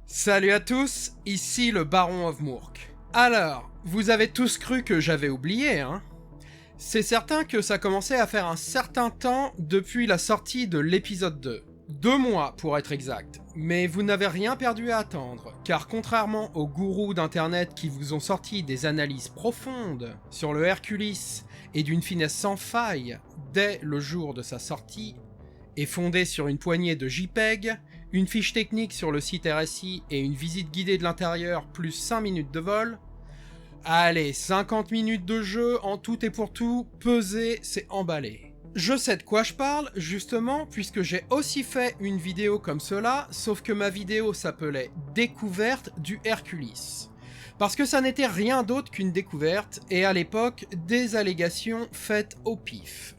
Salut à tous, ici le Baron of Mourk. Alors, vous avez tous cru que j'avais oublié, hein? C'est certain que ça commençait à faire un certain temps depuis la sortie de l'épisode 2. 2 mois pour être exact. Mais vous n'avez rien perdu à attendre, car contrairement aux gourous d'internet qui vous ont sorti des analyses profondes sur le Hercules et d'une finesse sans faille dès le jour de sa sortie, et fondée sur une poignée de JPEG, une fiche technique sur le site RSI et une visite guidée de l'intérieur plus 5 minutes de vol, allez, 50 minutes de jeu en tout et pour tout, pesé, c'est emballé. Je sais de quoi je parle, justement, puisque j'ai aussi fait une vidéo comme cela, sauf que ma vidéo s'appelait « Découverte du Hercules ». Parce que ça n'était rien d'autre qu'une découverte, et à l'époque, des allégations faites au pif.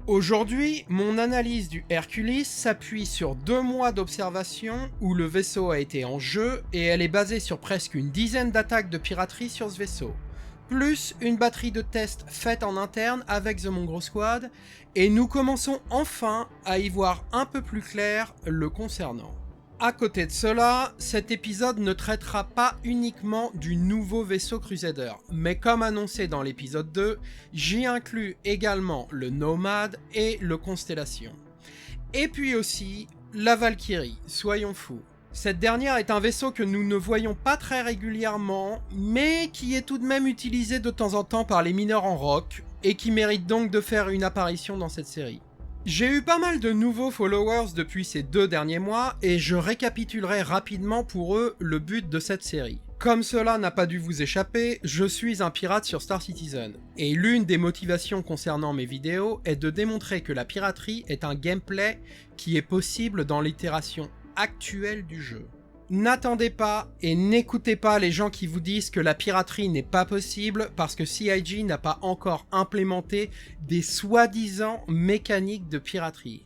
Aujourd'hui, mon analyse du Hercules s'appuie sur 2 mois d'observation où le vaisseau a été en jeu et elle est basée sur presque une dizaine d'attaques de piraterie sur ce vaisseau, plus une batterie de tests faite en interne avec The Mongrel Squad, et nous commençons enfin à y voir un peu plus clair le concernant. À côté de cela, cet épisode ne traitera pas uniquement du nouveau vaisseau Crusader, mais comme annoncé dans l'épisode 2, j'y inclus également le Nomad et le Constellation. Et puis aussi, la Valkyrie, soyons fous. Cette dernière est un vaisseau que nous ne voyons pas très régulièrement, mais qui est tout de même utilisé de temps en temps par les mineurs en rock, et qui mérite donc de faire une apparition dans cette série. J'ai eu pas mal de nouveaux followers depuis ces 2 derniers mois et je récapitulerai rapidement pour eux le but de cette série. Comme cela n'a pas dû vous échapper, je suis un pirate sur Star Citizen. Et l'une des motivations concernant mes vidéos est de démontrer que la piraterie est un gameplay qui est possible dans l'itération actuelle du jeu. N'attendez pas et n'écoutez pas les gens qui vous disent que la piraterie n'est pas possible parce que CIG n'a pas encore implémenté des soi-disant mécaniques de piraterie.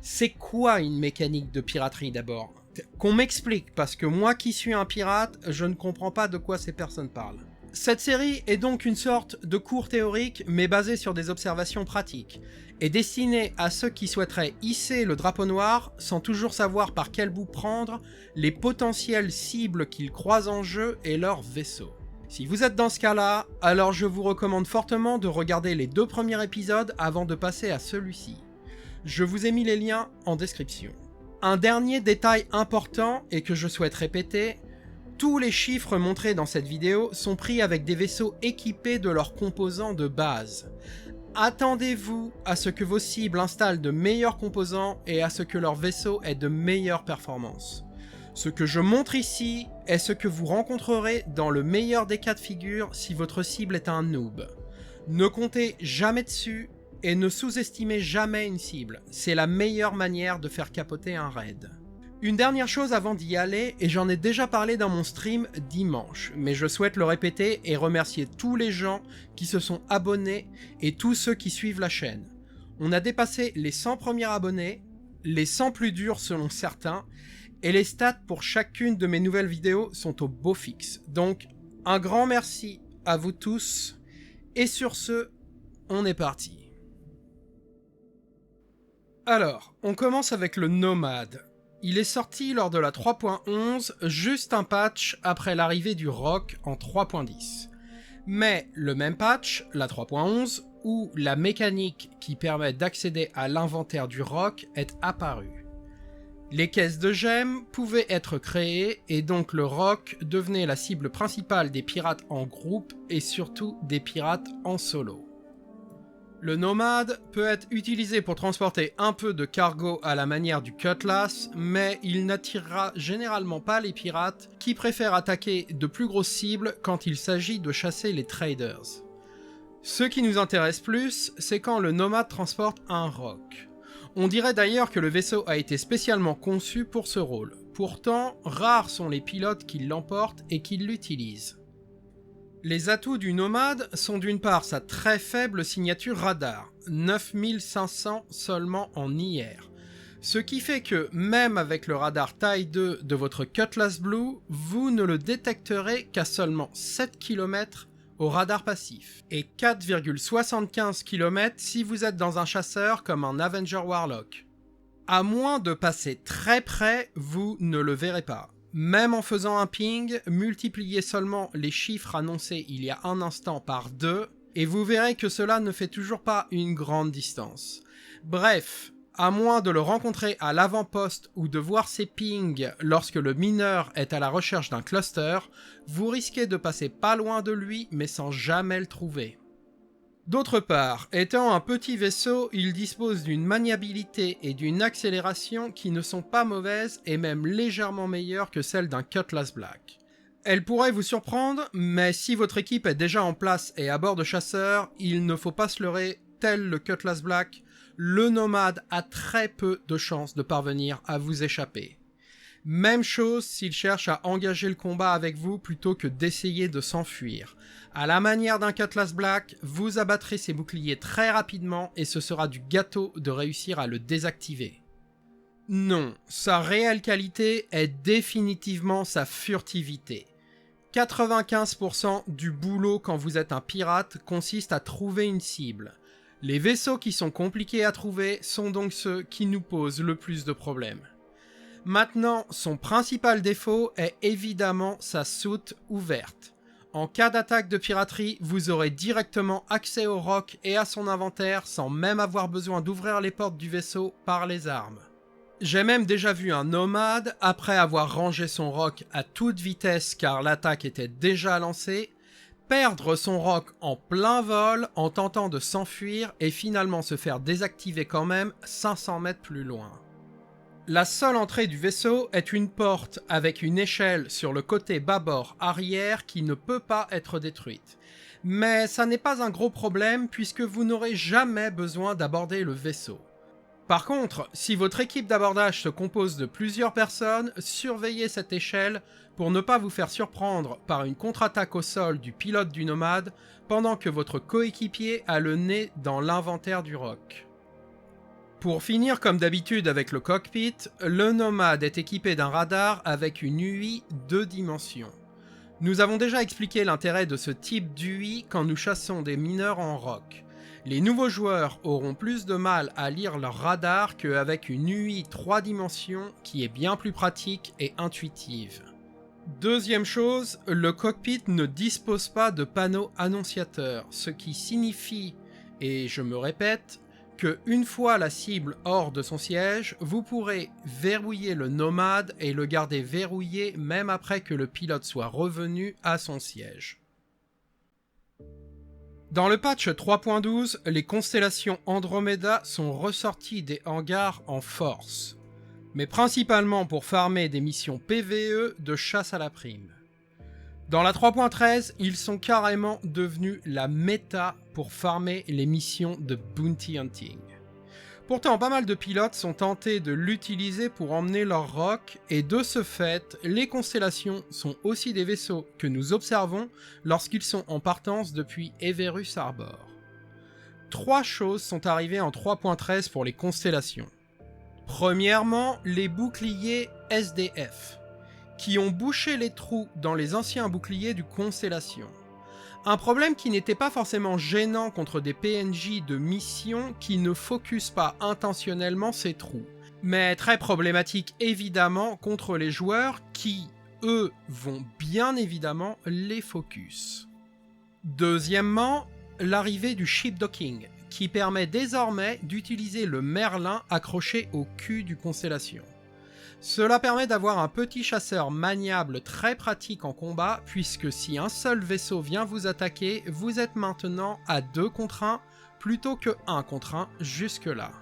C'est quoi une mécanique de piraterie d'abord ? Qu'on m'explique, parce que moi qui suis un pirate, je ne comprends pas de quoi ces personnes parlent. Cette série est donc une sorte de cours théorique mais basé sur des observations pratiques, et destinée à ceux qui souhaiteraient hisser le drapeau noir sans toujours savoir par quel bout prendre les potentielles cibles qu'ils croisent en jeu et leurs vaisseaux. Si vous êtes dans ce cas-là, alors je vous recommande fortement de regarder les 2 premiers épisodes avant de passer à celui-ci. Je vous ai mis les liens en description. Un dernier détail important et que je souhaite répéter, tous les chiffres montrés dans cette vidéo sont pris avec des vaisseaux équipés de leurs composants de base. Attendez-vous à ce que vos cibles installent de meilleurs composants et à ce que leur vaisseau ait de meilleures performances. Ce que je montre ici est ce que vous rencontrerez dans le meilleur des cas de figure si votre cible est un noob. Ne comptez jamais dessus et ne sous-estimez jamais une cible, c'est la meilleure manière de faire capoter un raid. Une dernière chose avant d'y aller, et j'en ai déjà parlé dans mon stream dimanche, mais je souhaite le répéter et remercier tous les gens qui se sont abonnés et tous ceux qui suivent la chaîne. On a dépassé les 100 premiers abonnés, les 100 plus durs selon certains, et les stats pour chacune de mes nouvelles vidéos sont au beau fixe. Donc, un grand merci à vous tous, et sur ce, on est parti. Alors, on commence avec le Nomad. Il est sorti lors de la 3.11, juste un patch après l'arrivée du rock en 3.10. Mais le même patch, la 3.11, où la mécanique qui permet d'accéder à l'inventaire du rock est apparue. Les caisses de gemmes pouvaient être créées et donc le rock devenait la cible principale des pirates en groupe et surtout des pirates en solo. Le Nomad peut être utilisé pour transporter un peu de cargo à la manière du Cutlass, mais il n'attirera généralement pas les pirates qui préfèrent attaquer de plus grosses cibles quand il s'agit de chasser les traders. Ce qui nous intéresse plus, c'est quand le Nomad transporte un rock. On dirait d'ailleurs que le vaisseau a été spécialement conçu pour ce rôle. Pourtant, rares sont les pilotes qui l'emportent et qui l'utilisent. Les atouts du Nomad sont d'une part sa très faible signature radar, 9500 seulement en IR, ce qui fait que même avec le radar taille 2 de votre Cutlass Blue, vous ne le détecterez qu'à seulement 7 km au radar passif, et 4,75 km si vous êtes dans un chasseur comme un Avenger Warlock. À moins de passer très près, vous ne le verrez pas. Même en faisant un ping, multipliez seulement les chiffres annoncés il y a un instant par 2, et vous verrez que cela ne fait toujours pas une grande distance. Bref, à moins de le rencontrer à l'avant-poste ou de voir ses pings lorsque le mineur est à la recherche d'un cluster, vous risquez de passer pas loin de lui mais sans jamais le trouver. D'autre part, étant un petit vaisseau, il dispose d'une maniabilité et d'une accélération qui ne sont pas mauvaises et même légèrement meilleures que celles d'un Cutlass Black. Elle pourrait vous surprendre, mais si votre équipe est déjà en place et à bord de chasseurs, il ne faut pas se leurrer, tel le Cutlass Black, le nomade a très peu de chances de parvenir à vous échapper. Même chose s'il cherche à engager le combat avec vous plutôt que d'essayer de s'enfuir. À la manière d'un Cutlass Black, vous abattrez ses boucliers très rapidement et ce sera du gâteau de réussir à le désactiver. Non, sa réelle qualité est définitivement sa furtivité. 95% du boulot quand vous êtes un pirate consiste à trouver une cible. Les vaisseaux qui sont compliqués à trouver sont donc ceux qui nous posent le plus de problèmes. Maintenant, son principal défaut est évidemment sa soute ouverte. En cas d'attaque de piraterie, vous aurez directement accès au roc et à son inventaire sans même avoir besoin d'ouvrir les portes du vaisseau par les armes. J'ai même déjà vu un nomade, après avoir rangé son roc à toute vitesse car l'attaque était déjà lancée, perdre son roc en plein vol en tentant de s'enfuir et finalement se faire désactiver quand même 500 mètres plus loin. La seule entrée du vaisseau est une porte avec une échelle sur le côté bâbord arrière qui ne peut pas être détruite. Mais ça n'est pas un gros problème puisque vous n'aurez jamais besoin d'aborder le vaisseau. Par contre, si votre équipe d'abordage se compose de plusieurs personnes, surveillez cette échelle pour ne pas vous faire surprendre par une contre-attaque au sol du pilote du nomade pendant que votre coéquipier a le nez dans l'inventaire du roc. Pour finir comme d'habitude avec le cockpit, le nomade est équipé d'un radar avec une UI 2 dimensions. Nous avons déjà expliqué l'intérêt de ce type d'UI quand nous chassons des mineurs en roc. Les nouveaux joueurs auront plus de mal à lire leur radar qu'avec une UI 3 dimensions qui est bien plus pratique et intuitive. Deuxième chose, le cockpit ne dispose pas de panneau annonciateur, ce qui signifie, et je me répète, que une fois la cible hors de son siège, vous pourrez verrouiller le nomade et le garder verrouillé même après que le pilote soit revenu à son siège. Dans le patch 3.12, les constellations Andromeda sont ressorties des hangars en force, mais principalement pour farmer des missions PvE de chasse à la prime. Dans la 3.13, ils sont carrément devenus la méta pour farmer les missions de bounty hunting. Pourtant, pas mal de pilotes sont tentés de l'utiliser pour emmener leur roc, et de ce fait, les constellations sont aussi des vaisseaux que nous observons lorsqu'ils sont en partance depuis Everus Harbor. 3 choses sont arrivées en 3.13 pour les constellations. Premièrement, les boucliers SDF, qui ont bouché les trous dans les anciens boucliers du Constellation. Un problème qui n'était pas forcément gênant contre des PNJ de mission qui ne focusent pas intentionnellement ces trous, mais très problématique évidemment contre les joueurs qui, eux, vont bien évidemment les focus. Deuxièmement, l'arrivée du shipdocking, qui permet désormais d'utiliser le Merlin accroché au cul du Constellation. Cela permet d'avoir un petit chasseur maniable très pratique en combat, puisque si un seul vaisseau vient vous attaquer, vous êtes maintenant à 2 contre 1, plutôt que 1 contre 1 jusque-là.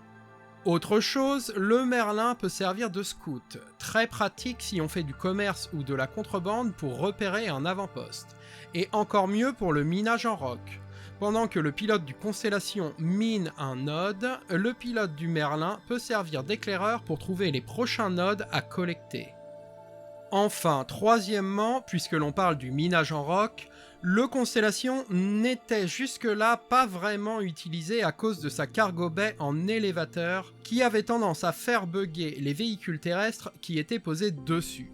Autre chose, le Merlin peut servir de scout, très pratique si on fait du commerce ou de la contrebande pour repérer un avant-poste, et encore mieux pour le minage en roc. Pendant que le pilote du Constellation mine un node, le pilote du Merlin peut servir d'éclaireur pour trouver les prochains nodes à collecter. Enfin, troisièmement, puisque l'on parle du minage en roc, le Constellation n'était jusque-là pas vraiment utilisé à cause de sa cargo bay en élévateur, qui avait tendance à faire bugger les véhicules terrestres qui étaient posés dessus.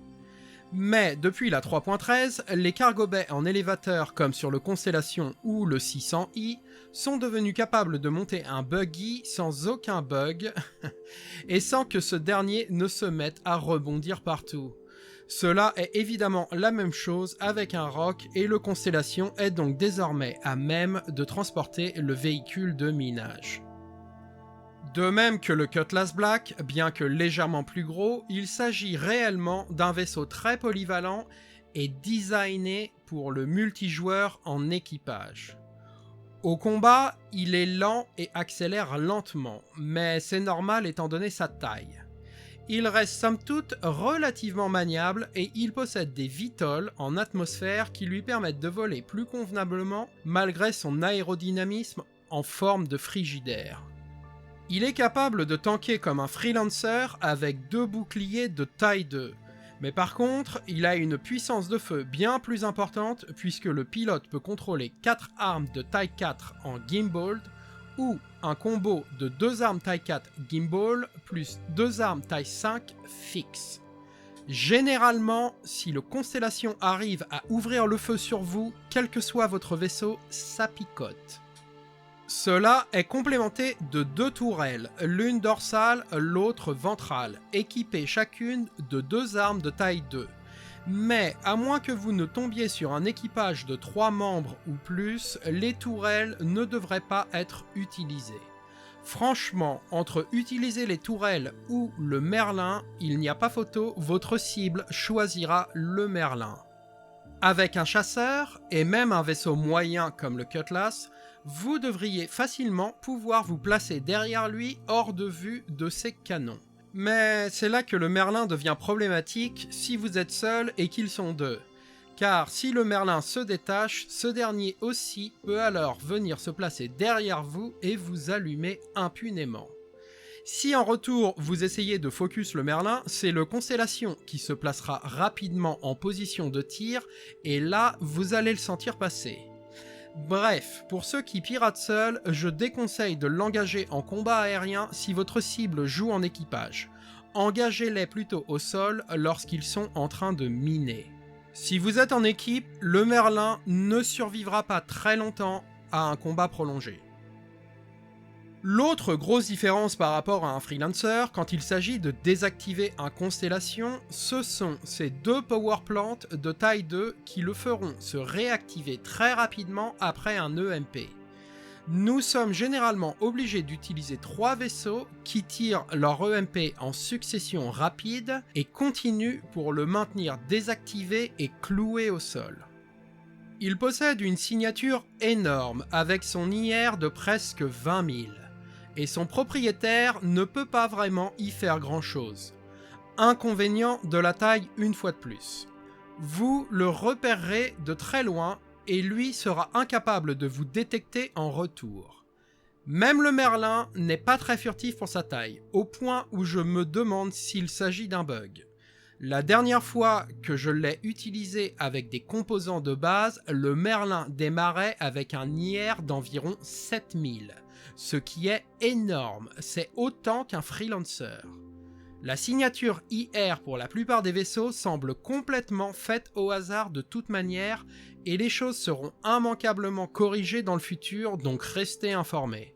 Mais depuis la 3.13, les cargo bays en élévateur comme sur le Constellation ou le 600i sont devenus capables de monter un buggy sans aucun bug et sans que ce dernier ne se mette à rebondir partout. Cela est évidemment la même chose avec un roc et le Constellation est donc désormais à même de transporter le véhicule de minage. De même que le Cutlass Black, bien que légèrement plus gros, il s'agit réellement d'un vaisseau très polyvalent et designé pour le multijoueur en équipage. Au combat, il est lent et accélère lentement, mais c'est normal étant donné sa taille. Il reste somme toute relativement maniable et il possède des VTOL en atmosphère qui lui permettent de voler plus convenablement malgré son aérodynamisme en forme de frigidaire. Il est capable de tanker comme un freelancer avec 2 boucliers de taille 2. Mais par contre, il a une puissance de feu bien plus importante puisque le pilote peut contrôler 4 armes de taille 4 en gimbal ou un combo de 2 armes taille 4 gimbal plus 2 armes taille 5 fixe. Généralement, si le Constellation arrive à ouvrir le feu sur vous, quel que soit votre vaisseau, ça picote. Cela est complémenté de 2 tourelles, l'une dorsale, l'autre ventrale, équipées chacune de 2 armes de taille 2. Mais à moins que vous ne tombiez sur un équipage de 3 membres ou plus, les tourelles ne devraient pas être utilisées. Franchement, entre utiliser les tourelles ou le Merlin, il n'y a pas photo, votre cible choisira le Merlin. Avec un chasseur, et même un vaisseau moyen comme le Cutlass, vous devriez facilement pouvoir vous placer derrière lui hors de vue de ses canons. Mais c'est là que le Merlin devient problématique si vous êtes seul et qu'ils sont 2. Car si le Merlin se détache, ce dernier aussi peut alors venir se placer derrière vous et vous allumer impunément. Si en retour vous essayez de focus le Merlin, c'est le Constellation qui se placera rapidement en position de tir et là vous allez le sentir passer. Bref, pour ceux qui piratent seuls, je déconseille de l'engager en combat aérien si votre cible joue en équipage. Engagez-les plutôt au sol lorsqu'ils sont en train de miner. Si vous êtes en équipe, le Merlin ne survivra pas très longtemps à un combat prolongé. L'autre grosse différence par rapport à un freelancer quand il s'agit de désactiver un Constellation, ce sont ces 2 power plants de taille 2 qui le feront se réactiver très rapidement après un EMP. Nous sommes généralement obligés d'utiliser 3 vaisseaux qui tirent leur EMP en succession rapide et continuent pour le maintenir désactivé et cloué au sol. Il possède une signature énorme avec son IR de presque 20 000. Et son propriétaire ne peut pas vraiment y faire grand chose. Inconvénient de la taille une fois de plus. Vous le repérerez de très loin et lui sera incapable de vous détecter en retour. Même le Merlin n'est pas très furtif pour sa taille, au point où je me demande s'il s'agit d'un bug. La dernière fois que je l'ai utilisé avec des composants de base, le Merlin démarrait avec un IR d'environ 7000. Ce qui est énorme, c'est autant qu'un freelancer. La signature IR pour la plupart des vaisseaux semble complètement faite au hasard de toute manière et les choses seront immanquablement corrigées dans le futur, donc restez informés.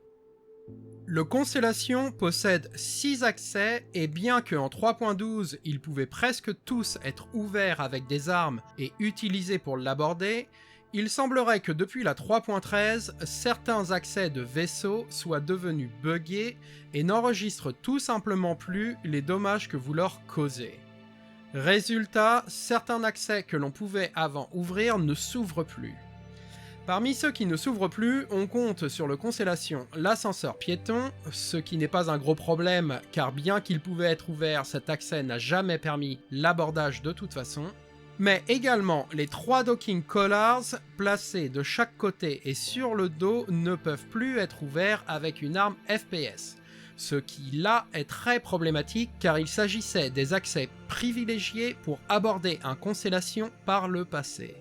Le Constellation possède 6 accès et bien qu'en 3.12 ils pouvaient presque tous être ouverts avec des armes et utilisés pour l'aborder, il semblerait que depuis la 3.13, certains accès de vaisseaux soient devenus buggés et n'enregistrent tout simplement plus les dommages que vous leur causez. Résultat, certains accès que l'on pouvait avant ouvrir ne s'ouvrent plus. Parmi ceux qui ne s'ouvrent plus, on compte sur le Constellation l'ascenseur piéton, ce qui n'est pas un gros problème car bien qu'il pouvait être ouvert, cet accès n'a jamais permis l'abordage de toute façon. Mais également, les 3 docking collars placés de chaque côté et sur le dos ne peuvent plus être ouverts avec une arme FPS. Ce qui là est très problématique car il s'agissait des accès privilégiés pour aborder un Constellation par le passé.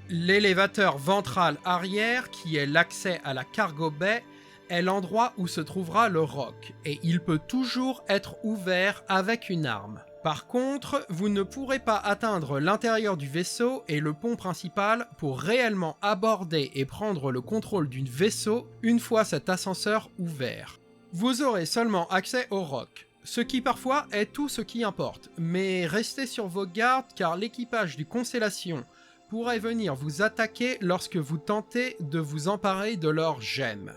L'élévateur ventral arrière, qui est l'accès à la cargo bay, est l'endroit où se trouvera le roc, et il peut toujours être ouvert avec une arme. Par contre, vous ne pourrez pas atteindre l'intérieur du vaisseau et le pont principal pour réellement aborder et prendre le contrôle du vaisseau une fois cet ascenseur ouvert. Vous aurez seulement accès au roc. Ce qui parfois est tout ce qui importe, mais restez sur vos gardes car l'équipage du Constellation pourrait venir vous attaquer lorsque vous tentez de vous emparer de leurs gemmes.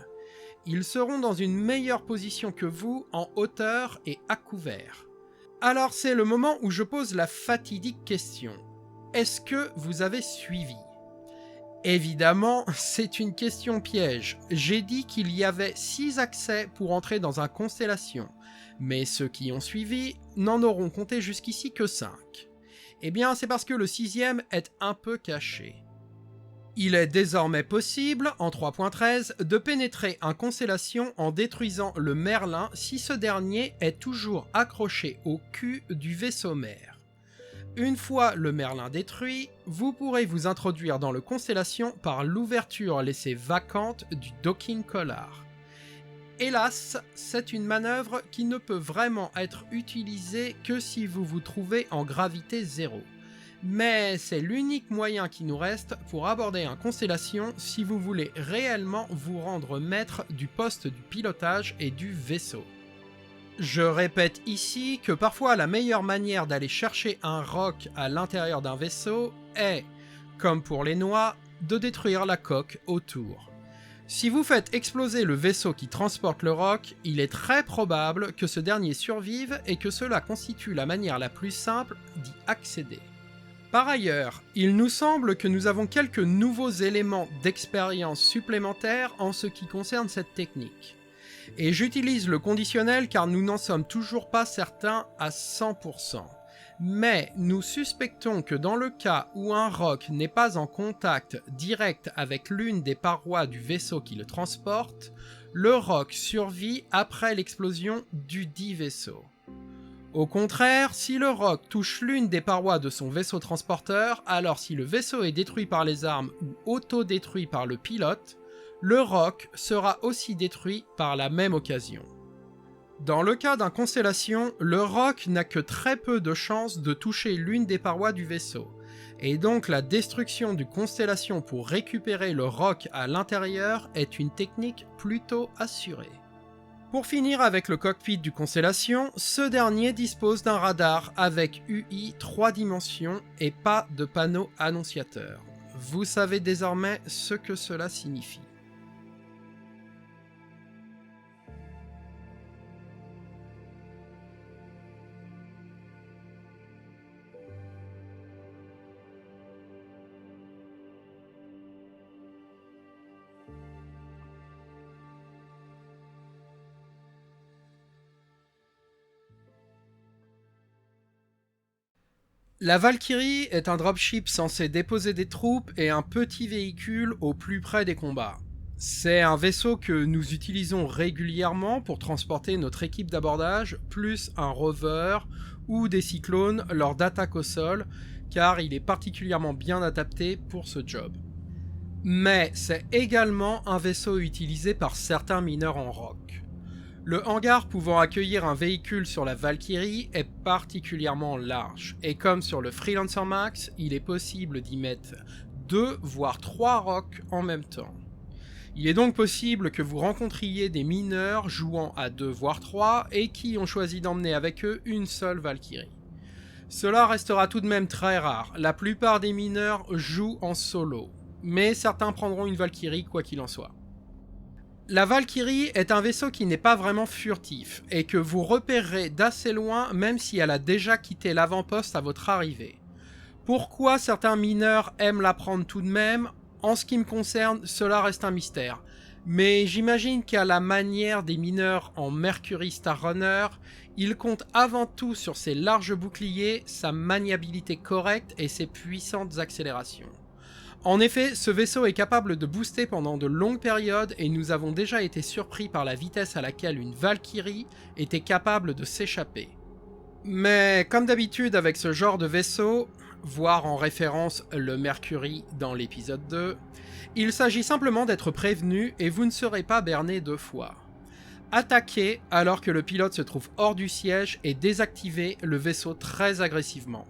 Ils seront dans une meilleure position que vous, en hauteur et à couvert. Alors c'est le moment où je pose la fatidique question. Est-ce que vous avez suivi ? Évidemment, c'est une question piège. J'ai dit qu'il y avait 6 accès pour entrer dans un Constellation, mais ceux qui ont suivi n'en auront compté jusqu'ici que 5. Eh bien, c'est parce que le 6e est un peu caché. Il est désormais possible, en 3.13, de pénétrer un Constellation en détruisant le Merlin si ce dernier est toujours accroché au cul du vaisseau mère. Une fois le Merlin détruit, vous pourrez vous introduire dans le Constellation par l'ouverture laissée vacante du docking collar. Hélas, c'est une manœuvre qui ne peut vraiment être utilisée que si vous vous trouvez en gravité 0. Mais c'est l'unique moyen qui nous reste pour aborder un Constellation si vous voulez réellement vous rendre maître du poste du pilotage et du vaisseau. Je répète ici que parfois la meilleure manière d'aller chercher un roc à l'intérieur d'un vaisseau est, comme pour les noix, de détruire la coque autour. Si vous faites exploser le vaisseau qui transporte le roc, il est très probable que ce dernier survive et que cela constitue la manière la plus simple d'y accéder. Par ailleurs, il nous semble que nous avons quelques nouveaux éléments d'expérience supplémentaires en ce qui concerne cette technique. Et j'utilise le conditionnel car nous n'en sommes toujours pas certains à 100%. Mais nous suspectons que dans le cas où un roc n'est pas en contact direct avec l'une des parois du vaisseau qui le transporte, le roc survit après l'explosion du dit vaisseau. Au contraire, si le roc touche l'une des parois de son vaisseau transporteur, alors si le vaisseau est détruit par les armes ou auto-détruit par le pilote, le roc sera aussi détruit par la même occasion. Dans le cas d'un Constellation, le roc n'a que très peu de chances de toucher l'une des parois du vaisseau, et donc la destruction du Constellation pour récupérer le roc à l'intérieur est une technique plutôt assurée. Pour finir avec le cockpit du Constellation, ce dernier dispose d'un radar avec UI 3 dimensions et pas de panneau annonciateur. Vous savez désormais ce que cela signifie. La Valkyrie est un dropship censé déposer des troupes et un petit véhicule au plus près des combats. C'est un vaisseau que nous utilisons régulièrement pour transporter notre équipe d'abordage, plus un rover ou des cyclones lors d'attaques au sol, car il est particulièrement bien adapté pour ce job. Mais c'est également un vaisseau utilisé par certains mineurs en roc. Le hangar pouvant accueillir un véhicule sur la Valkyrie est particulièrement large, et comme sur le Freelancer Max, il est possible d'y mettre 2 voire 3 rocs en même temps. Il est donc possible que vous rencontriez des mineurs jouant à 2 voire 3 et qui ont choisi d'emmener avec eux une seule Valkyrie. Cela restera tout de même très rare, la plupart des mineurs jouent en solo, mais certains prendront une Valkyrie quoi qu'il en soit. La Valkyrie est un vaisseau qui n'est pas vraiment furtif et que vous repérerez d'assez loin même si elle a déjà quitté l'avant-poste à votre arrivée. Pourquoi certains mineurs aiment la prendre tout de même ? En ce qui me concerne, cela reste un mystère. Mais j'imagine qu'à la manière des mineurs en Mercury Star Runner, il compte avant tout sur ses larges boucliers, sa maniabilité correcte et ses puissantes accélérations. En effet, ce vaisseau est capable de booster pendant de longues périodes et nous avons déjà été surpris par la vitesse à laquelle une Valkyrie était capable de s'échapper. Mais comme d'habitude avec ce genre de vaisseau, voire en référence le Mercury dans l'épisode 2, il s'agit simplement d'être prévenu et vous ne serez pas berné 2 fois. Attaquez alors que le pilote se trouve hors du siège et désactivez le vaisseau très agressivement.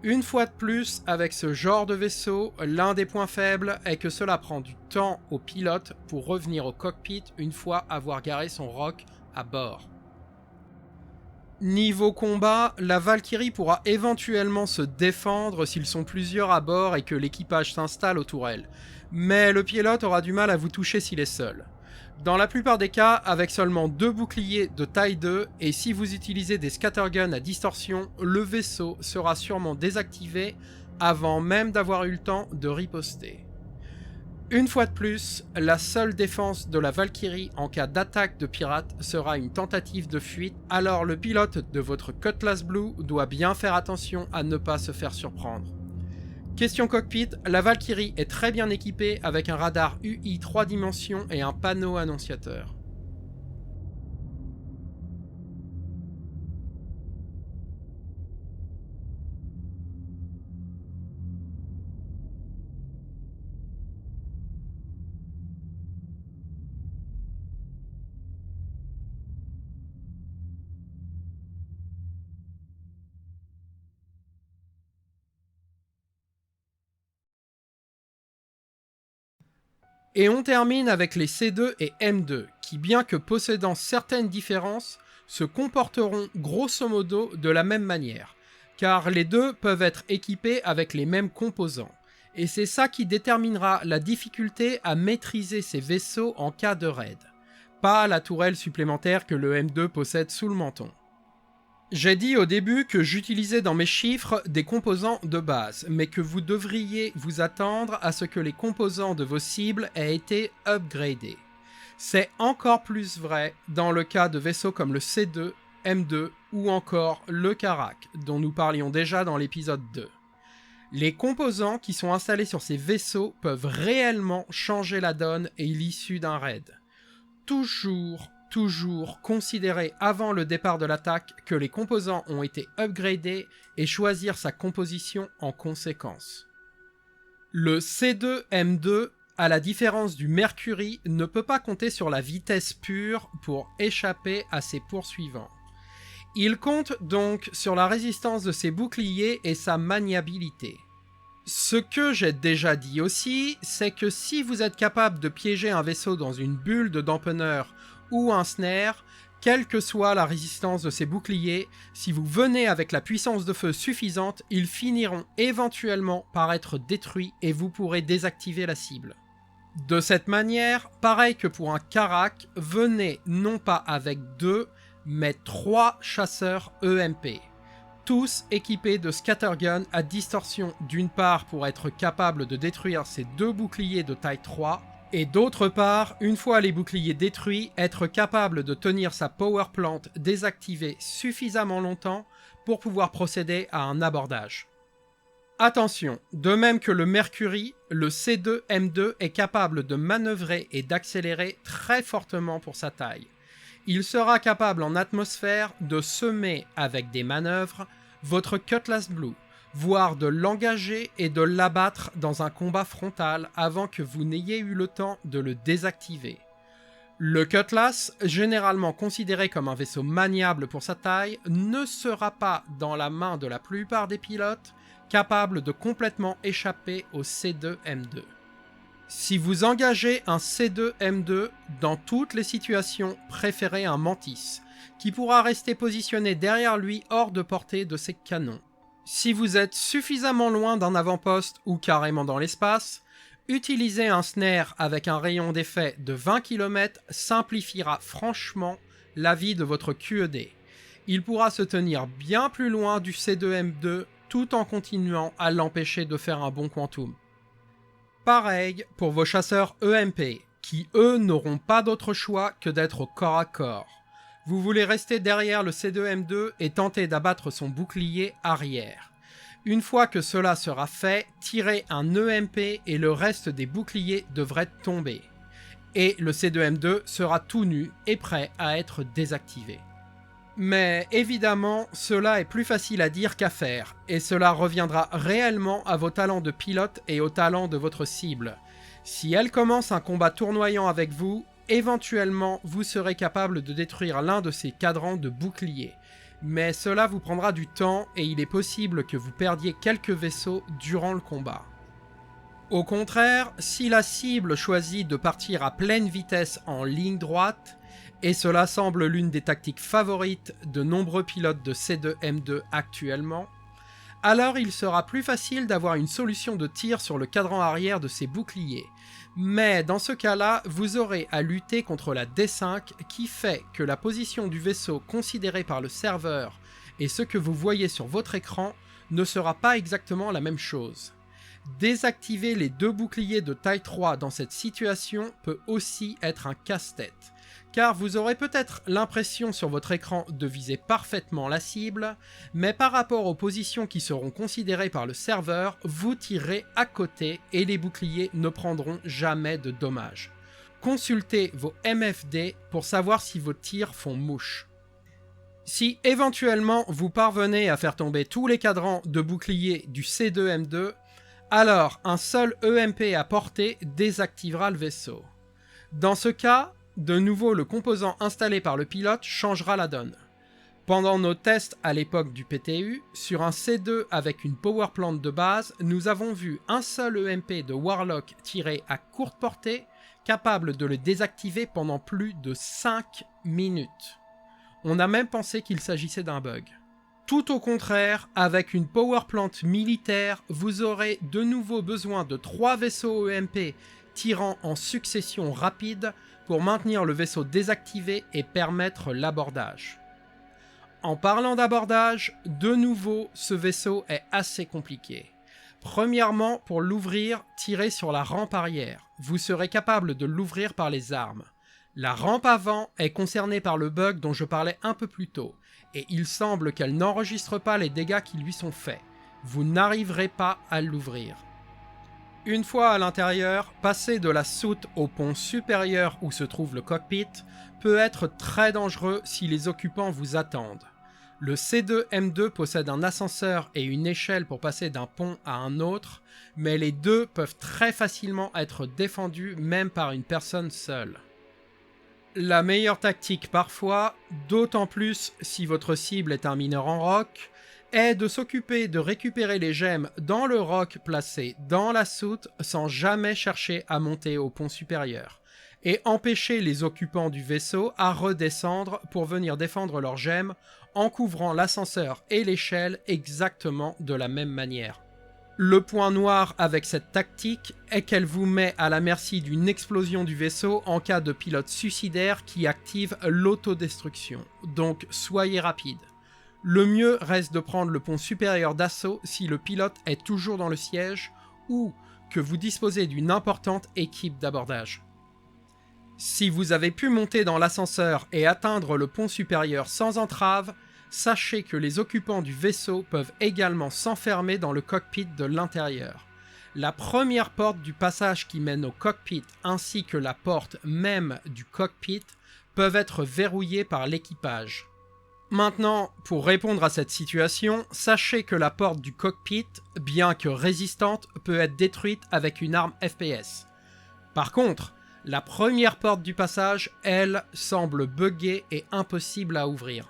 Une fois de plus, avec ce genre de vaisseau, l'un des points faibles est que cela prend du temps au pilote pour revenir au cockpit une fois avoir garé son roc à bord. Niveau combat, la Valkyrie pourra éventuellement se défendre s'ils sont plusieurs à bord et que l'équipage s'installe autour d'elle, mais le pilote aura du mal à vous toucher s'il est seul. Dans la plupart des cas, avec seulement 2 boucliers de taille 2, et si vous utilisez des scatterguns à distorsion, le vaisseau sera sûrement désactivé avant même d'avoir eu le temps de riposter. Une fois de plus, la seule défense de la Valkyrie en cas d'attaque de pirates sera une tentative de fuite, alors le pilote de votre Cutlass Blue doit bien faire attention à ne pas se faire surprendre. Question cockpit, la Valkyrie est très bien équipée avec un radar UI 3 dimensions et un panneau annonciateur. Et on termine avec les C2 et M2, qui bien que possédant certaines différences, se comporteront grosso modo de la même manière, car les deux peuvent être équipés avec les mêmes composants. Et c'est ça qui déterminera la difficulté à maîtriser ces vaisseaux en cas de raid. Pas la tourelle supplémentaire que le M2 possède sous le menton. J'ai dit au début que j'utilisais dans mes chiffres des composants de base, mais que vous devriez vous attendre à ce que les composants de vos cibles aient été upgradés. C'est encore plus vrai dans le cas de vaisseaux comme le C2, M2 ou encore le Karak, dont nous parlions déjà dans l'épisode 2. Les composants qui sont installés sur ces vaisseaux peuvent réellement changer la donne et l'issue d'un raid. Toujours considérer avant le départ de l'attaque que les composants ont été upgradés et choisir sa composition en conséquence. Le C2M2, à la différence du Mercury, ne peut pas compter sur la vitesse pure pour échapper à ses poursuivants. Il compte donc sur la résistance de ses boucliers et sa maniabilité. Ce que j'ai déjà dit aussi, c'est que si vous êtes capable de piéger un vaisseau dans une bulle de dampener ou un snare, quelle que soit la résistance de ces boucliers, si vous venez avec la puissance de feu suffisante, ils finiront éventuellement par être détruits et vous pourrez désactiver la cible. De cette manière, pareil que pour un Karak, venez non pas avec 2, mais 3 chasseurs EMP. Tous équipés de scattergun à distorsion d'une part pour être capables de détruire ces 2 boucliers de taille 3, et d'autre part, une fois les boucliers détruits, être capable de tenir sa power plant désactivée suffisamment longtemps pour pouvoir procéder à un abordage. Attention, de même que le Mercury, le C2M2 est capable de manœuvrer et d'accélérer très fortement pour sa taille. Il sera capable en atmosphère de semer avec des manœuvres votre Cutlass Blue, voire de l'engager et de l'abattre dans un combat frontal avant que vous n'ayez eu le temps de le désactiver. Le Cutlass, généralement considéré comme un vaisseau maniable pour sa taille, ne sera pas, dans la main de la plupart des pilotes, capable de complètement échapper au C2M2. Si vous engagez un C2M2, dans toutes les situations, préférez un Mantis, qui pourra rester positionné derrière lui hors de portée de ses canons. Si vous êtes suffisamment loin d'un avant-poste ou carrément dans l'espace, utiliser un snare avec un rayon d'effet de 20 km simplifiera franchement la vie de votre QED. Il pourra se tenir bien plus loin du C2M2 tout en continuant à l'empêcher de faire un bon quantum. Pareil pour vos chasseurs EMP, qui eux n'auront pas d'autre choix que d'être au corps à corps. Vous voulez rester derrière le C2M2 et tenter d'abattre son bouclier arrière. Une fois que cela sera fait, tirez un EMP et le reste des boucliers devrait tomber. Et le C2M2 sera tout nu et prêt à être désactivé. Mais évidemment, cela est plus facile à dire qu'à faire, et cela reviendra réellement à vos talents de pilote et aux talents de votre cible. Si elle commence un combat tournoyant avec vous, éventuellement vous serez capable de détruire l'un de ces cadrans de bouclier. Mais cela vous prendra du temps et il est possible que vous perdiez quelques vaisseaux durant le combat. Au contraire, si la cible choisit de partir à pleine vitesse en ligne droite, et cela semble l'une des tactiques favorites de nombreux pilotes de C2M2 actuellement, alors il sera plus facile d'avoir une solution de tir sur le cadran arrière de ces boucliers. Mais dans ce cas-là, vous aurez à lutter contre la D5 qui fait que la position du vaisseau considérée par le serveur et ce que vous voyez sur votre écran ne sera pas exactement la même chose. Désactiver les deux boucliers de taille 3 dans cette situation peut aussi être un casse-tête, car vous aurez peut-être l'impression sur votre écran de viser parfaitement la cible, mais par rapport aux positions qui seront considérées par le serveur, vous tirez à côté et les boucliers ne prendront jamais de dommages. Consultez vos MFD pour savoir si vos tirs font mouche. Si éventuellement vous parvenez à faire tomber tous les cadrans de bouclier du C2M2, alors un seul EMP à portée désactivera le vaisseau. Dans ce cas, de nouveau le composant installé par le pilote changera la donne. Pendant nos tests à l'époque du PTU, sur un C2 avec une powerplant de base, nous avons vu un seul EMP de Warlock tiré à courte portée, capable de le désactiver pendant plus de 5 minutes. On a même pensé qu'il s'agissait d'un bug. Tout au contraire, avec une powerplant militaire, vous aurez de nouveau besoin de 3 vaisseaux EMP tirant en succession rapide pour maintenir le vaisseau désactivé et permettre l'abordage. En parlant d'abordage, de nouveau, ce vaisseau est assez compliqué. Premièrement, pour l'ouvrir, tirez sur la rampe arrière. Vous serez capable de l'ouvrir par les armes. La rampe avant est concernée par le bug dont je parlais un peu plus tôt, et il semble qu'elle n'enregistre pas les dégâts qui lui sont faits. Vous n'arriverez pas à l'ouvrir. Une fois à l'intérieur, passer de la soute au pont supérieur où se trouve le cockpit peut être très dangereux si les occupants vous attendent. Le C2M2 possède un ascenseur et une échelle pour passer d'un pont à un autre, mais les deux peuvent très facilement être défendus même par une personne seule. La meilleure tactique parfois, d'autant plus si votre cible est un mineur en roc, est de s'occuper de récupérer les gemmes dans le roc placé dans la soute sans jamais chercher à monter au pont supérieur, et empêcher les occupants du vaisseau à redescendre pour venir défendre leurs gemmes en couvrant l'ascenseur et l'échelle exactement de la même manière. Le point noir avec cette tactique est qu'elle vous met à la merci d'une explosion du vaisseau en cas de pilote suicidaire qui active l'autodestruction, donc soyez rapide. Le mieux reste de prendre le pont supérieur d'assaut si le pilote est toujours dans le siège ou que vous disposez d'une importante équipe d'abordage. Si vous avez pu monter dans l'ascenseur et atteindre le pont supérieur sans entrave, sachez que les occupants du vaisseau peuvent également s'enfermer dans le cockpit de l'intérieur. La première porte du passage qui mène au cockpit ainsi que la porte même du cockpit peuvent être verrouillées par l'équipage. Maintenant, pour répondre à cette situation, sachez que la porte du cockpit, bien que résistante, peut être détruite avec une arme FPS. Par contre, la première porte du passage, elle, semble buggée et impossible à ouvrir.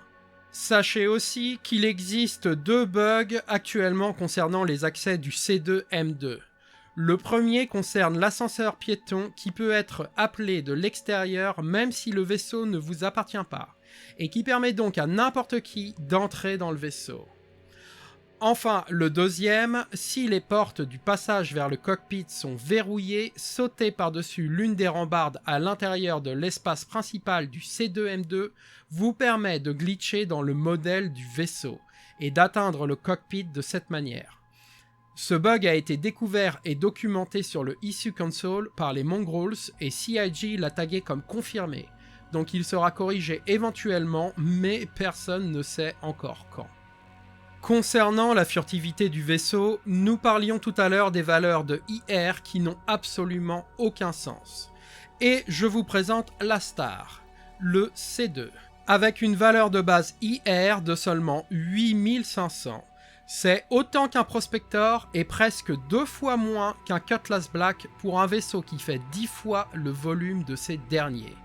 Sachez aussi qu'il existe 2 bugs actuellement concernant les accès du C2M2. Le premier concerne l'ascenseur piéton qui peut être appelé de l'extérieur même si le vaisseau ne vous appartient pas, et qui permet donc à n'importe qui d'entrer dans le vaisseau. Enfin, le deuxième, si les portes du passage vers le cockpit sont verrouillées, sautez par-dessus l'une des rambardes à l'intérieur de l'espace principal du C2M2 vous permet de glitcher dans le modèle du vaisseau et d'atteindre le cockpit de cette manière. Ce bug a été découvert et documenté sur le Issue Console par les Mongrels et CIG l'a tagué comme confirmé, donc il sera corrigé éventuellement, mais personne ne sait encore quand. Concernant la furtivité du vaisseau, nous parlions tout à l'heure des valeurs de IR qui n'ont absolument aucun sens. Et je vous présente la star, le C2, avec une valeur de base IR de seulement 8500. C'est autant qu'un Prospector et presque 2 fois moins qu'un Cutlass Black pour un vaisseau qui fait 10 fois le volume de ces derniers.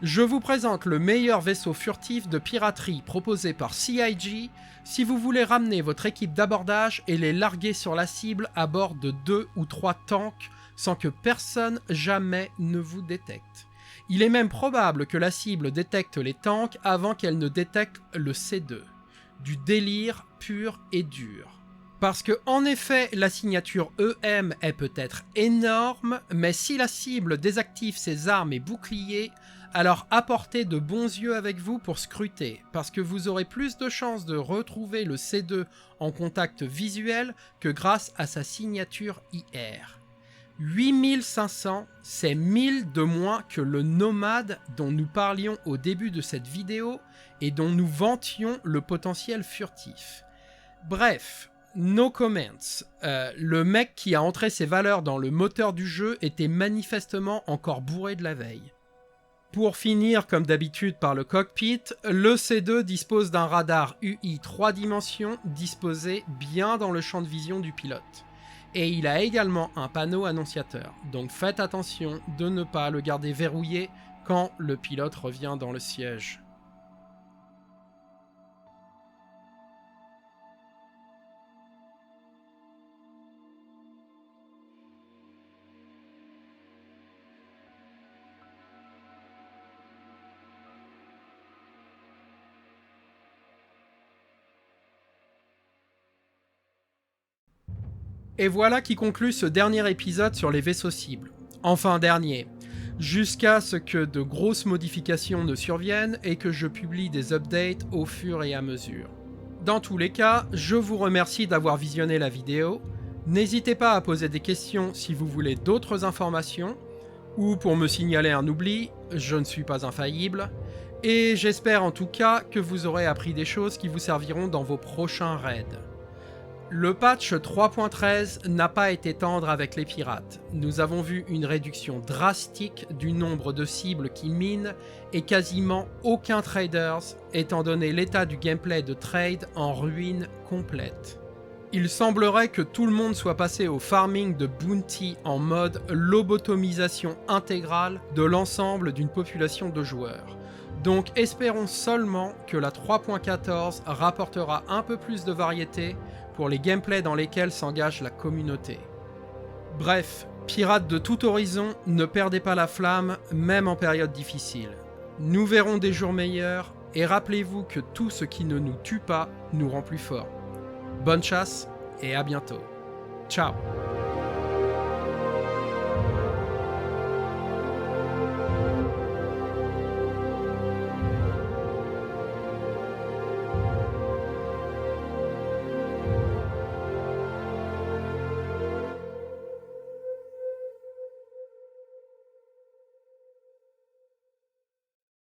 Je vous présente le meilleur vaisseau furtif de piraterie proposé par CIG si vous voulez ramener votre équipe d'abordage et les larguer sur la cible à bord de 2 ou 3 tanks sans que personne jamais ne vous détecte. Il est même probable que la cible détecte les tanks avant qu'elle ne détecte le C2. Du délire pur et dur. Parce que, en effet, la signature EM est peut-être énorme, mais si la cible désactive ses armes et boucliers, alors apportez de bons yeux avec vous pour scruter, parce que vous aurez plus de chances de retrouver le C2 en contact visuel que grâce à sa signature IR. 8500, c'est 1000 de moins que le Nomade dont nous parlions au début de cette vidéo et dont nous vantions le potentiel furtif. Bref, no comments. Le mec qui a entré ses valeurs dans le moteur du jeu était manifestement encore bourré de la veille. Pour finir, comme d'habitude par le cockpit, le C2 dispose d'un radar UI 3 dimensions disposé bien dans le champ de vision du pilote. Et il a également un panneau annonciateur, donc faites attention de ne pas le garder verrouillé quand le pilote revient dans le siège. Et voilà qui conclut ce dernier épisode sur les vaisseaux cibles. Enfin dernier, jusqu'à ce que de grosses modifications ne surviennent et que je publie des updates au fur et à mesure. Dans tous les cas, je vous remercie d'avoir visionné la vidéo. N'hésitez pas à poser des questions si vous voulez d'autres informations, ou pour me signaler un oubli, je ne suis pas infaillible. Et j'espère en tout cas que vous aurez appris des choses qui vous serviront dans vos prochains raids. Le patch 3.13 n'a pas été tendre avec les pirates. Nous avons vu une réduction drastique du nombre de cibles qui minent et quasiment aucun traders, étant donné l'état du gameplay de trade en ruine complète. Il semblerait que tout le monde soit passé au farming de bounty en mode lobotomisation intégrale de l'ensemble d'une population de joueurs. Donc espérons seulement que la 3.14 rapportera un peu plus de variété pour les gameplays dans lesquels s'engage la communauté. Bref, pirates de tout horizon, ne perdez pas la flamme, même en période difficile. Nous verrons des jours meilleurs, et rappelez-vous que tout ce qui ne nous tue pas nous rend plus forts. Bonne chasse, et à bientôt. Ciao.